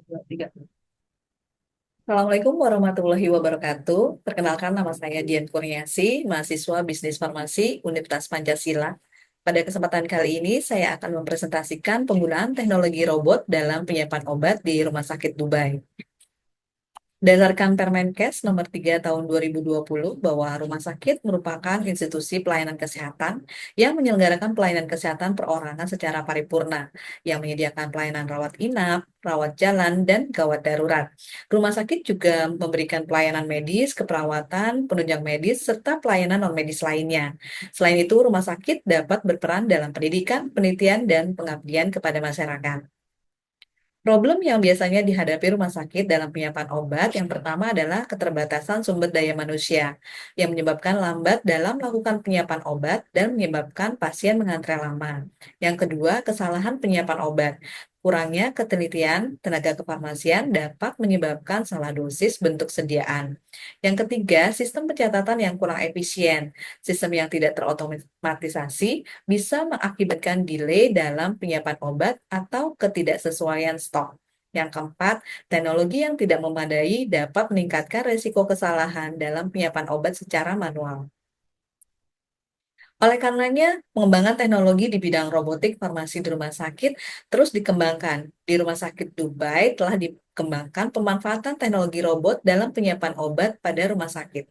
Dua, tiga. Assalamualaikum warahmatullahi wabarakatuh. Perkenalkan nama saya Dian Kurniasi, mahasiswa Bisnis Farmasi Universitas Pancasila. Pada kesempatan kali ini saya akan mempresentasikan penggunaan teknologi robot dalam penyiapan obat di Rumah Sakit Dubai. Berdasarkan Permenkes Nomor 3 Tahun 2020 bahwa rumah sakit merupakan institusi pelayanan kesehatan yang menyelenggarakan pelayanan kesehatan perorangan secara paripurna, yang menyediakan pelayanan rawat inap, rawat jalan, dan gawat darurat. Rumah sakit juga memberikan pelayanan medis, keperawatan, penunjang medis, serta pelayanan non-medis lainnya. Selain itu, rumah sakit dapat berperan dalam pendidikan, penelitian, dan pengabdian kepada masyarakat. Problem yang biasanya dihadapi rumah sakit dalam penyiapan obat yang pertama adalah keterbatasan sumber daya manusia yang menyebabkan lambat dalam melakukan penyiapan obat dan menyebabkan pasien mengantre lama. Yang kedua, kesalahan penyiapan obat. Kurangnya ketelitian tenaga kefarmasian dapat menyebabkan salah dosis bentuk sediaan. Yang ketiga, sistem pencatatan yang kurang efisien. Sistem yang tidak terotomatisasi bisa mengakibatkan delay dalam penyiapan obat atau ketidaksesuaian stok. Yang keempat, teknologi yang tidak memadai dapat meningkatkan risiko kesalahan dalam penyiapan obat secara manual. Oleh karenanya, pengembangan teknologi di bidang robotik farmasi di rumah sakit terus dikembangkan. Di Rumah Sakit Dubai telah dikembangkan pemanfaatan teknologi robot dalam penyiapan obat pada rumah sakit.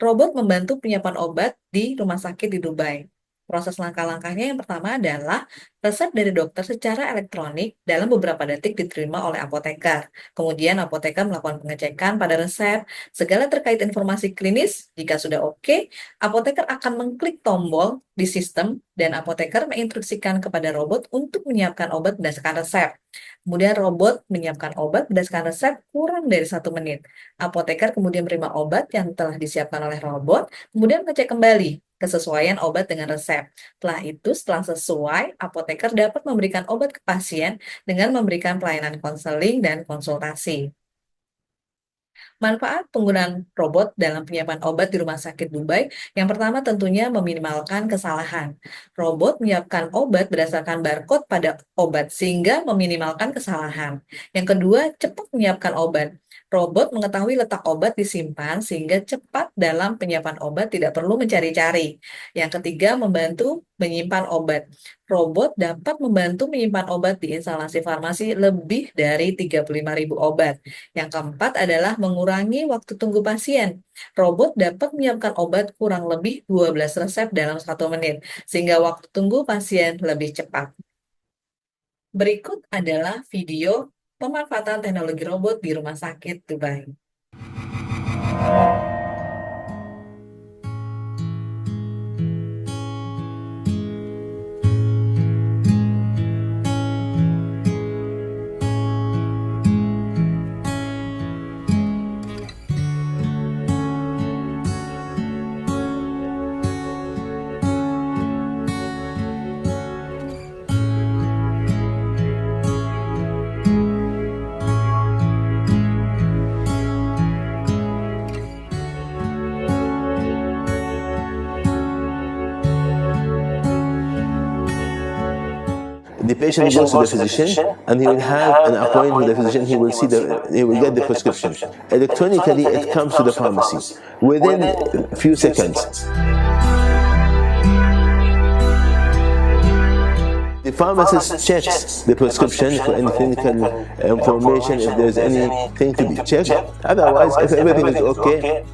Robot membantu penyiapan obat di rumah sakit di Dubai. Proses langkah-langkahnya yang pertama adalah resep dari dokter secara elektronik dalam beberapa detik diterima oleh apoteker. Kemudian apoteker melakukan pengecekan pada resep, segala terkait informasi klinis. Jika sudah oke, apoteker akan mengklik tombol di sistem dan apoteker menginstruksikan kepada robot untuk menyiapkan obat berdasarkan resep. Kemudian robot menyiapkan obat berdasarkan resep kurang dari 1 menit. Apoteker kemudian menerima obat yang telah disiapkan oleh robot, kemudian mengecek kembali kesesuaian obat dengan resep. Setelah itu, setelah sesuai, apoteker dapat memberikan obat ke pasien dengan memberikan pelayanan konseling dan konsultasi. Manfaat penggunaan robot dalam penyiapan obat di Rumah Sakit Dubai, yang pertama tentunya meminimalkan kesalahan. Robot menyiapkan obat berdasarkan barcode pada obat sehingga meminimalkan kesalahan. Yang kedua, cepat menyiapkan obat. Robot mengetahui letak obat disimpan sehingga cepat dalam penyiapan obat, tidak perlu mencari-cari. Yang ketiga, membantu menyimpan obat. Robot dapat membantu menyimpan obat di instalasi farmasi lebih dari 35.000 obat. Yang keempat adalah mengurangi waktu tunggu pasien. Robot dapat menyiapkan obat kurang lebih 12 resep dalam 1 menit, sehingga waktu tunggu pasien lebih cepat. Berikut adalah video pemanfaatan teknologi robot di Rumah Sakit Dubai. The patient goes to the physician and he will have an appointment with the physician. He will get the prescription. Electronically, it comes to the pharmacy within a few seconds. The pharmacist checks the prescription for any clinical information, if there's anything to be checked. Otherwise, if everything is okay,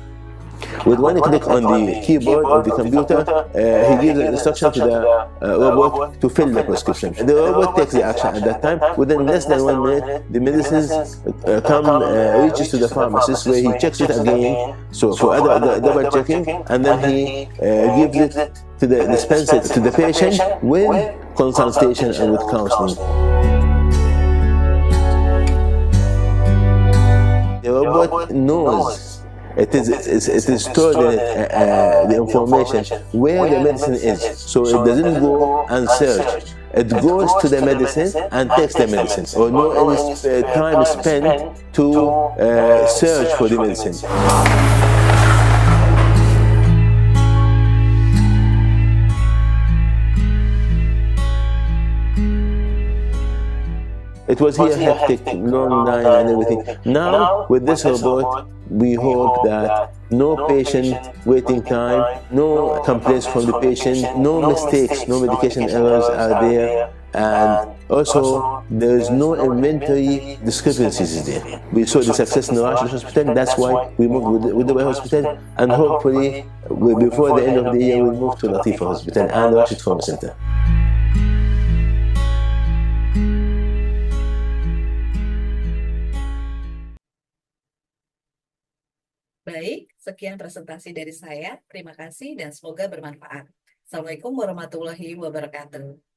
with one click on the keyboard of the computer, he gives an instruction to the robot to fill the prescription. The robot takes the action at that time. Within less than 1 minute, the medicines reaches to the pharmacist, where he checks it again, so for other double checking, and then he gives it to the dispenser, to the patient, with consultation and with counseling. The robot knows it is stored in the information where the medicine is, so it doesn't go and search. It goes to the medicine and takes the medicine, or no any time spent to search for the medicine. It was here hectic, long line and everything. Now, with this robot, we hope that no patient waiting time, no complaints from the patient, no mistakes, no medication errors are there, and also there is no inventory discrepancies there. We saw the success in the Rashid Hospital, that's why we moved with the Hospital, and hopefully before the end of the year we'll move to Latifa Hospital and Rashid Trauma Center. Baik, sekian presentasi dari saya. Terima kasih dan semoga bermanfaat. Assalamualaikum warahmatullahi wabarakatuh.